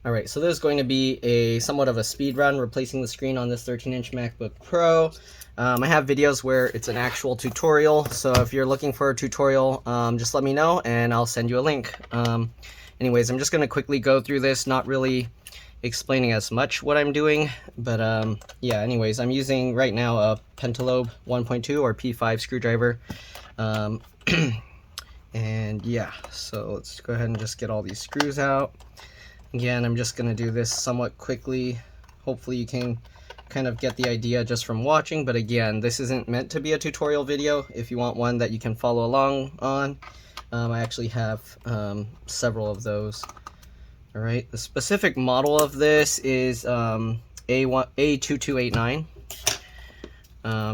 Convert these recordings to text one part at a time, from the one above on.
Alright, so this is going to be a somewhat of a speed run replacing the screen on this 13-inch MacBook Pro. I have videos where it's an actual tutorial, so if you're looking for a tutorial, just let me know and I'll send you a link. Anyways, I'm just going to quickly go through this, not really explaining as much what I'm doing, but yeah, anyways, I'm using right now a Pentalobe 1.2 or P5 screwdriver. And yeah, so let's go ahead and just get all these screws out. Again, I'm just going to do this somewhat quickly. Hopefully you can kind of get the idea just from watching, but again, this isn't meant to be a tutorial video. If you want one that you can follow along on, I actually have several of those. Alright, the specific model of this is A2289.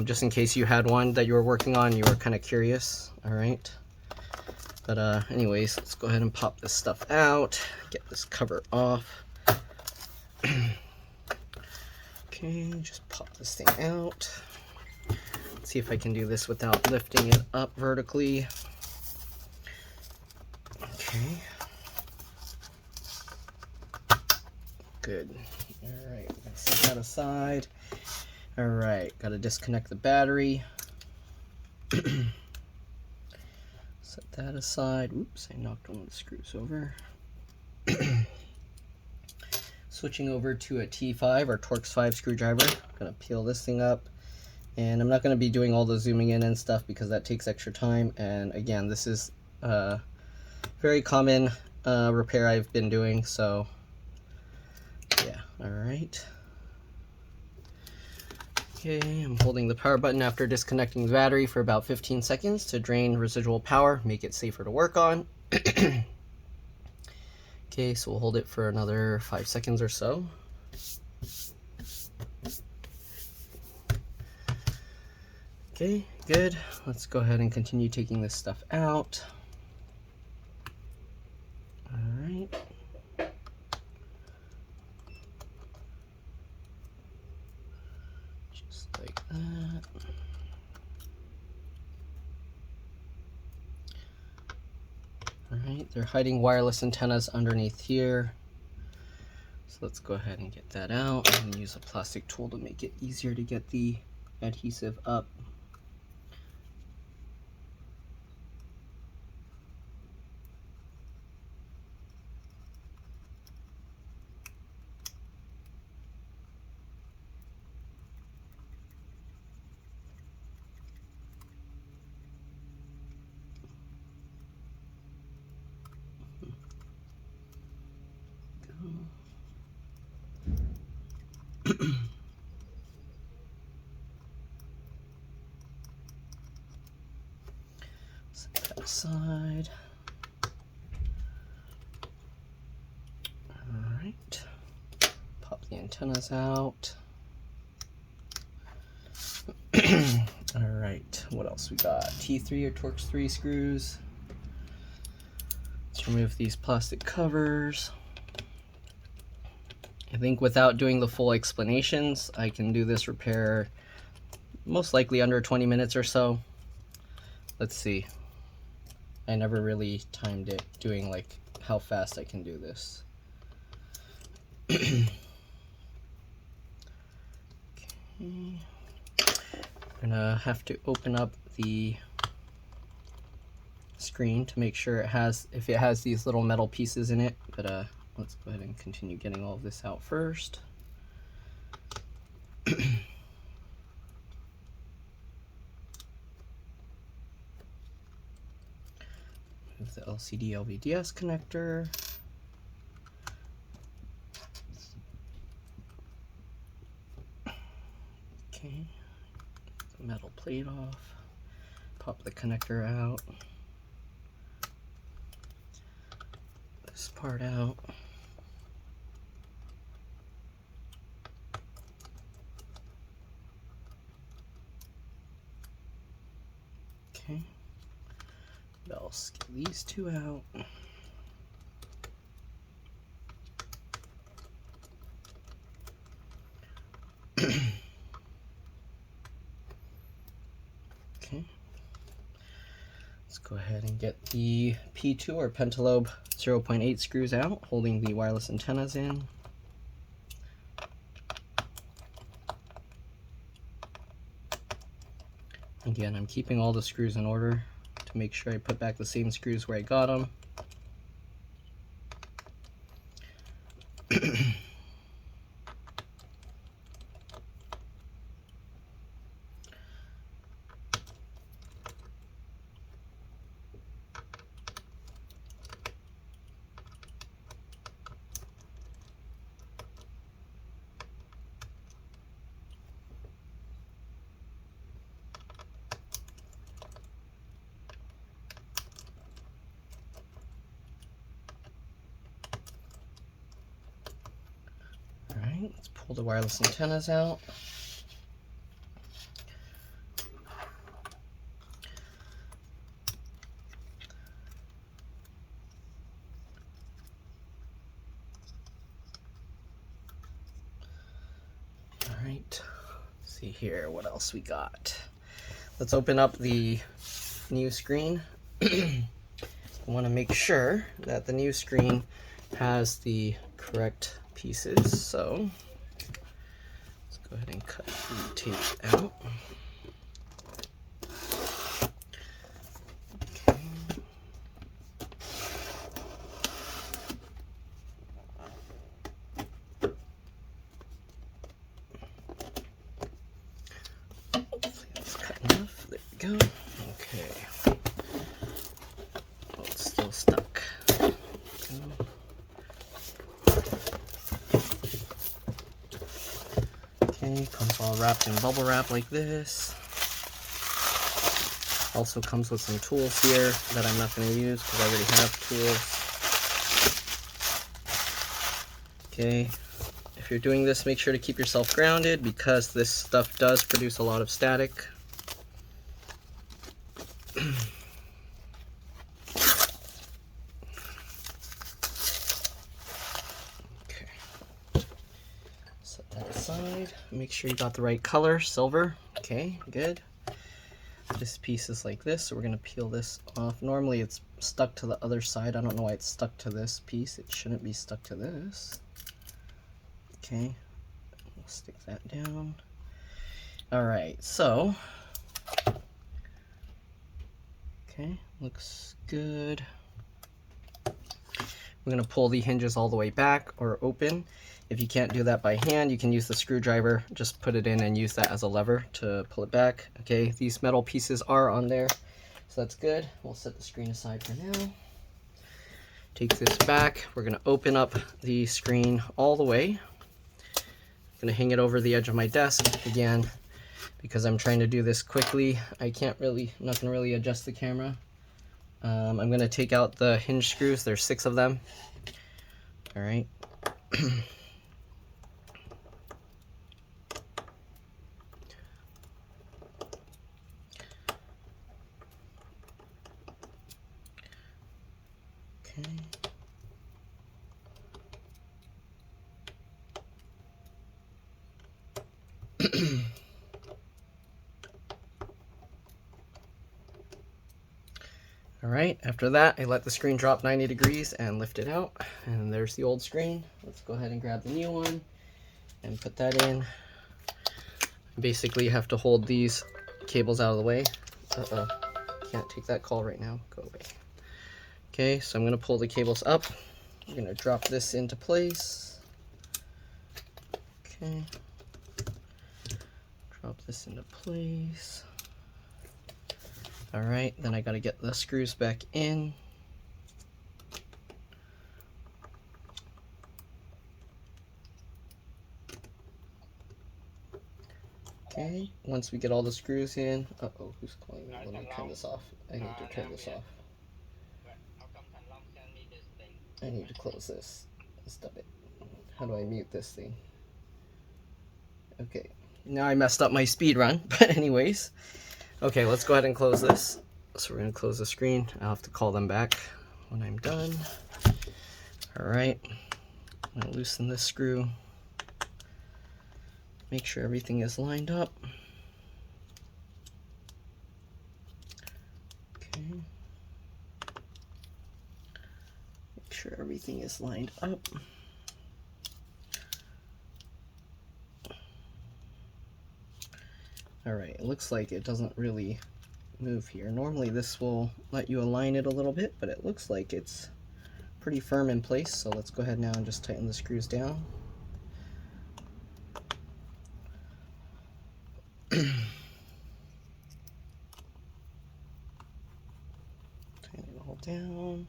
Just in case you had one that you were working on, you were kind of curious. Alright. But anyways, let's go ahead and pop this stuff out, get this cover off. Okay, just pop this thing out. Let's see if I can do this without lifting it up vertically. Okay. Good. Alright, let's set that aside. Alright, gotta disconnect the battery. Set that aside. Oops, I knocked one of the screws over. Switching over to a T5 or Torx 5 screwdriver. I'm gonna peel this thing up, and I'm not gonna be doing all the zooming in and stuff because that takes extra time. And again, this is a very common repair I've been doing, so yeah. All right. Okay, I'm holding the power button after disconnecting the battery for about 15 seconds to drain residual power, make it safer to work on. Okay, so we'll hold it for another 5 seconds or so. Okay, good. Let's go ahead and continue taking this stuff out. All right. Just like that. Alright, they're hiding wireless antennas underneath here. So let's go ahead and get that out and use a plastic tool to make it easier to get the adhesive up. Set that aside. Alright. Pop the antennas out. Alright, what else we got? T3 or Torx 3 screws. Let's remove these plastic covers. I think without doing the full explanations, I can do this repair most likely under 20 minutes or so. Let's see. I never really timed it, doing like how fast I can do this. Okay. I'm gonna have to open up the screen to make sure it has, if it has these little metal pieces in it, but let's go ahead and continue getting all of this out first. Move the LCD LVDS connector. Okay, the metal plate off. Pop the connector out. This part out. Okay. What else? Get these two out. Okay. Let's go go ahead and get the P2 or pentalobe 0.8 screws out, holding the wireless antennas in. Again, I'm keeping all the screws in order to make sure I put back the same screws where I got them. Alright, let's pull the wireless antennas out. Alright, see here what else we got. Let's open up the new screen. I want to make sure that the new screen has the correct pieces, so let's go ahead and cut the tape out. Hopefully that's cut enough. There we go. Okay. Oh, it's still stuck. Okay, comes all wrapped in bubble wrap like this. Also comes with some tools here that I'm not going to use because I already have tools. Okay, if you're doing this, make sure to keep yourself grounded because this stuff does produce a lot of static. Set that aside. Make sure you got the right color, silver. Okay, good. This piece is like this, so we're going to peel this off. Normally it's stuck to the other side. I don't know why it's stuck to this piece. It shouldn't be stuck to this. Okay, we'll stick that down. Alright, so, okay, looks good. We're going to pull the hinges all the way back or open. If you can't do that by hand, you can use the screwdriver. Just put it in and use that as a lever to pull it back. Okay, these metal pieces are on there, so that's good. We'll set the screen aside for now. Take this back. We're going to open up the screen all the way. I'm going to hang it over the edge of my desk again because I'm trying to do this quickly. I'm not going to really adjust the camera. I'm going to take out the hinge screws. There's 6 of them. All right. Okay. Alright, after that, I let the screen drop 90 degrees and lift it out. And there's the old screen. Let's go ahead and grab the new one and put that in. Basically, you have to hold these cables out of the way. Uh-oh, can't take that call right now. Go away. Okay, so I'm going to pull the cables up. I'm going to drop this into place. Okay. Drop this into place. Alright, then I got to get the screws back in. Okay, once we get all the screws in, uh-oh, who's calling me? Let me turn this off. I need to turn this off. I need to close this. Stop it. How do I mute this thing? Okay, now I messed up my speed run, but anyways. Okay, let's go ahead and close this. So we're going to close the screen. I'll have to call them back when I'm done. Alright, I'm going to loosen this screw. Make sure everything is lined up. Okay. is lined up. Alright, it looks like it doesn't really move here. Normally this will let you align it a little bit, but it looks like it's pretty firm in place, so let's go ahead now and just tighten the screws down. Tighten it all down.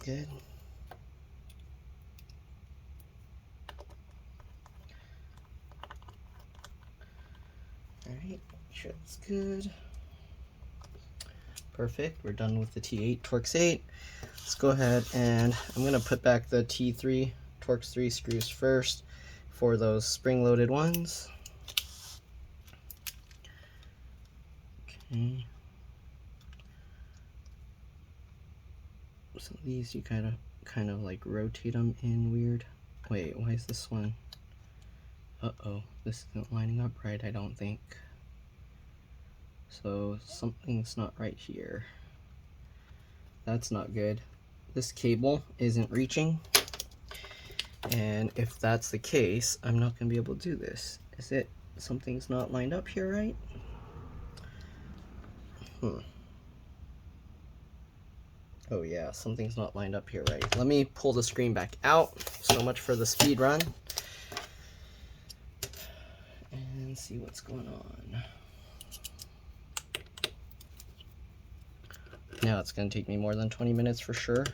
Good. Alright, make sure it's good. Perfect, we're done with the T8 Torx 8. Let's go ahead and I'm going to put back the T3 Torx 3 screws first for those spring-loaded ones. Okay. Some of these you kind of like rotate them in weird. Wait, why is this one? Uh-oh, this isn't lining up right, I don't think. So something's not right here. That's not good. This cable isn't reaching. And if that's the case, I'm not going to be able to do this. Is it something's not lined up here right? Oh yeah, something's not lined up here right. Let me pull the screen back out. So much for the speed run. And see what's going on. Now it's going to take me more than 20 minutes for sure.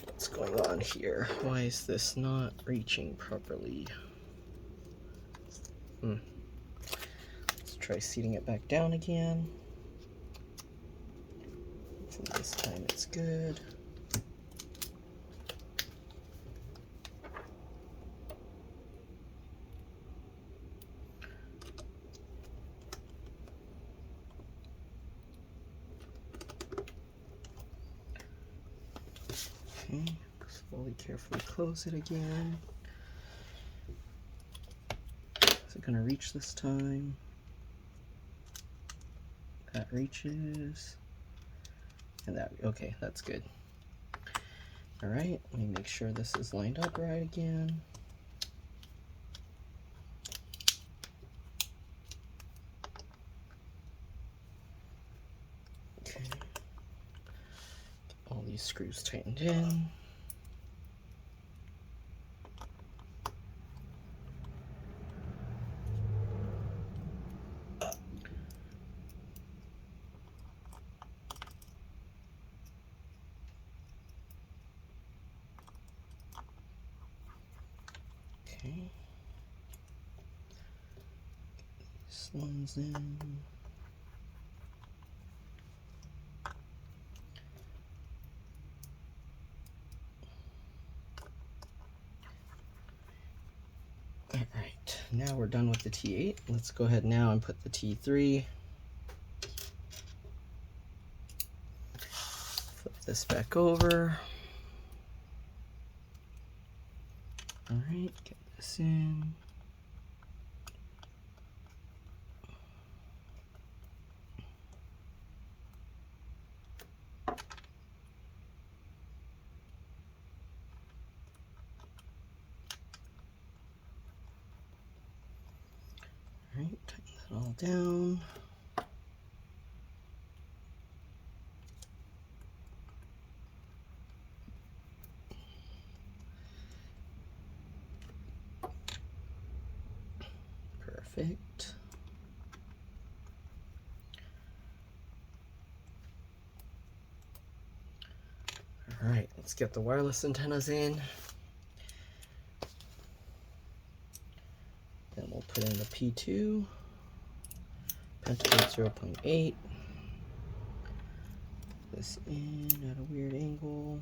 What's going on here? Why is this not reaching properly? Let's try seating it back down again. Hopefully this time it's good. Okay, slowly, carefully close it again. Is it going to reach this time? That reaches. And that, okay, that's good. Alright, let me make sure this is lined up right again. Okay. Get all these screws tightened in. Okay. These ones in. Alright, now we're done with the T8. Let's go ahead now and put the T3. Flip this back over. Alright, get this in. Alright, tighten that all down. Perfect. Alright, let's get the wireless antennas in. Then we'll put in the P2, activate 0.8. This in at a weird angle.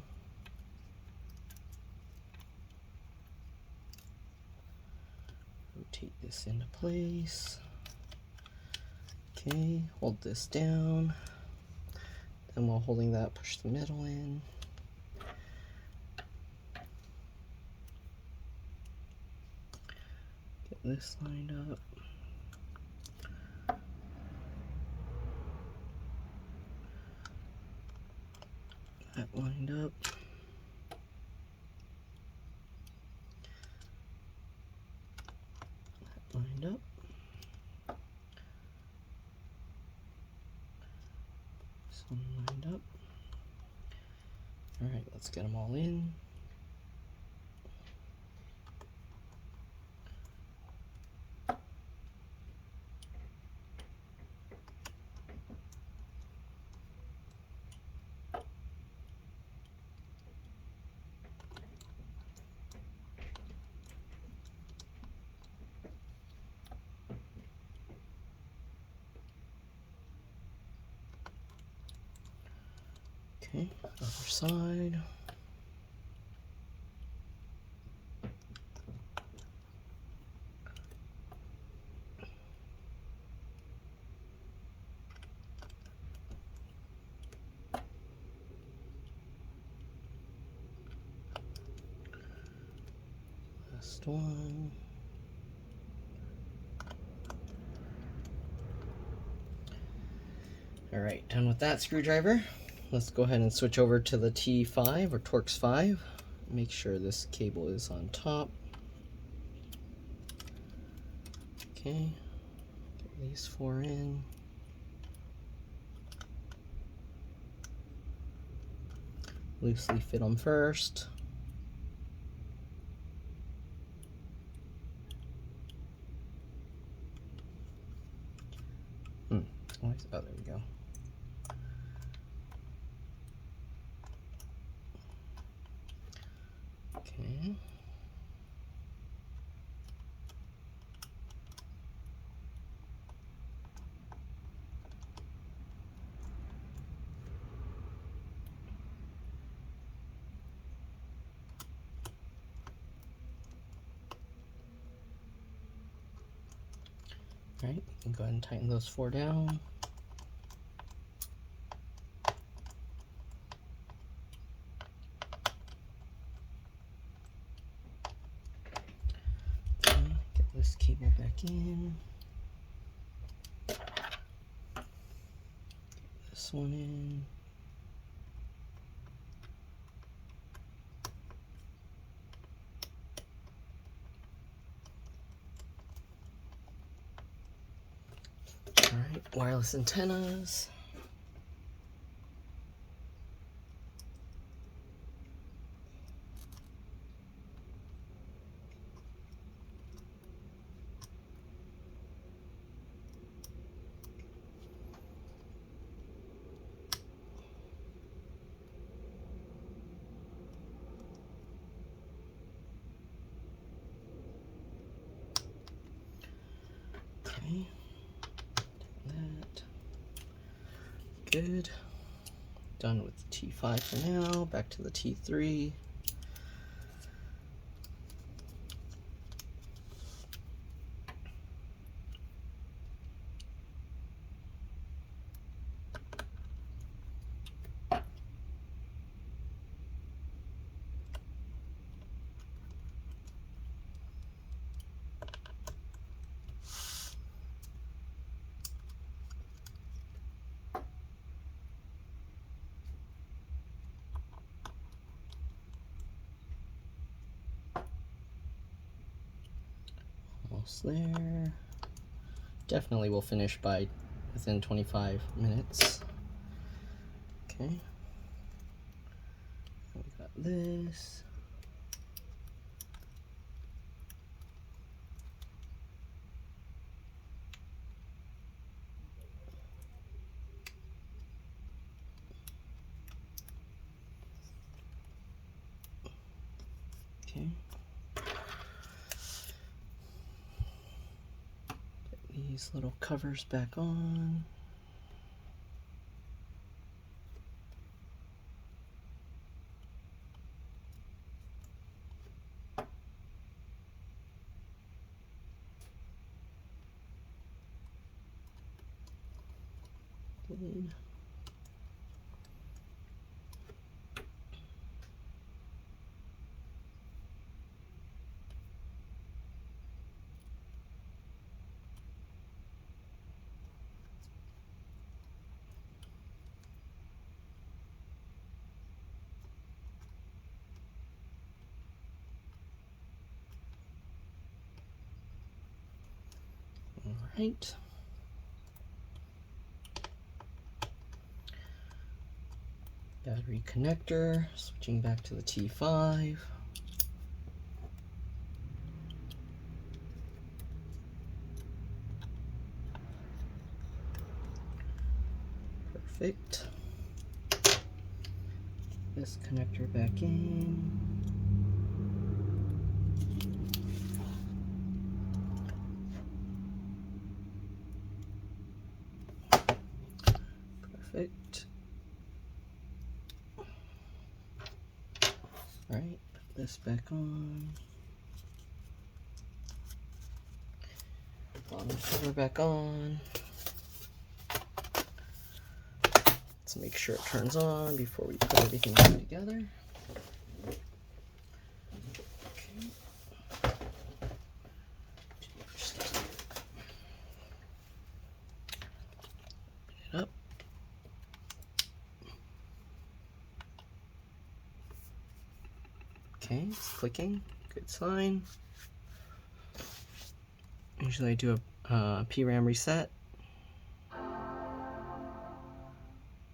Rotate this into place. Okay, hold this down. Then while holding that, push the middle in. Get this lined up. That lined up. That lined up. This one lined up. Alright, let's get them all in. Okay, other side. Last one. All right, done with that screwdriver. Let's go ahead and switch over to the T5 or Torx 5. Make sure this cable is on top. Okay, get these 4 in. Loosely fit them first. Oh, there we go. Okay. All right, we can go ahead and tighten those 4 down. This cable back in. This one in. All right, wireless antennas. Okay, that. Good. Done with the T5 for now. Back to the T3. Almost there. Definitely will finish by within 25 minutes. Okay. We got this. Okay. Get these little covers back on. All right. Battery connector, switching back to the T5. Perfect. This connector back in. Perfect. All right, put this back on. Bottom cover back on. Let's make sure it turns on before we put everything back together. Okay. Open it up. Okay, it's clicking. Good sign. Usually I do a PRAM reset.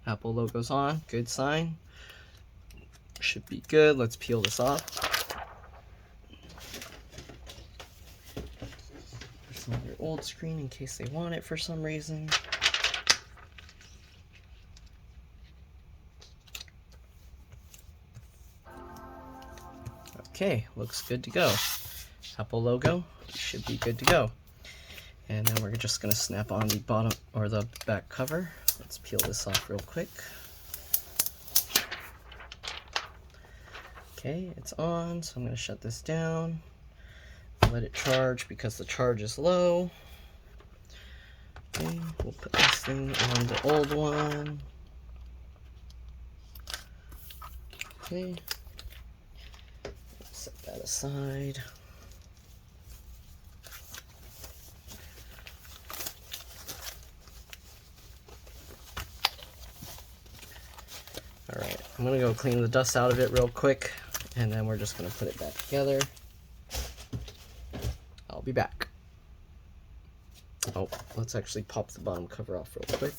Apple logo's on. Good sign. Should be good. Let's peel this off. There's another old screen in case they want it for some reason. Okay, looks good to go. Apple logo should be good to go. And then we're just going to snap on the bottom or the back cover. Let's peel this off real quick. Okay, it's on, so I'm going to shut this down. Let it charge because the charge is low. Okay, we'll put this thing on the old one. Okay. Set that aside. Alright, I'm going to go clean the dust out of it real quick, and then we're just going to put it back together. I'll be back. Oh, let's actually pop the bottom cover off real quick.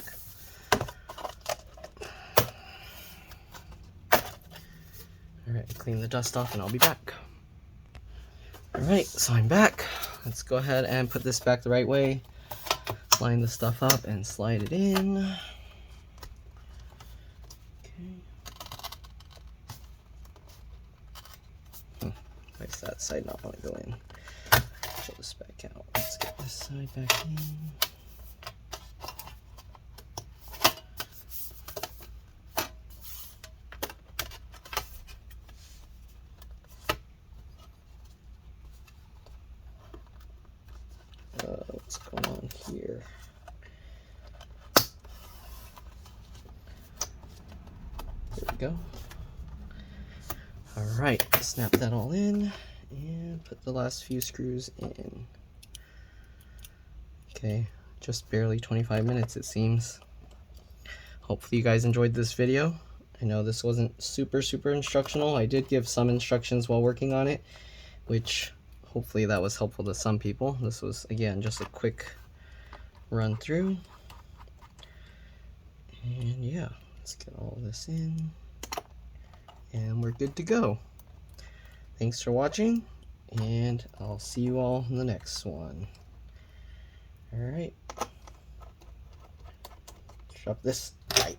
Alright, clean the dust off and I'll be back. Alright, so I'm back. Let's go ahead and put this back the right way. Line the stuff up and slide it in. Why's that side not want to go in? Pull this back out. Let's get this side back in. What's going on here? There we go. Alright, snap that all in and put the last few screws in. Okay, just barely 25 minutes it seems. Hopefully you guys enjoyed this video. I know this wasn't super instructional. I did give some instructions while working on it, which hopefully that was helpful to some people. This was, again, just a quick run through. And yeah, let's get all this in. And we're good to go. Thanks for watching, and I'll see you all in the next one. Alright. Drop this. Bye.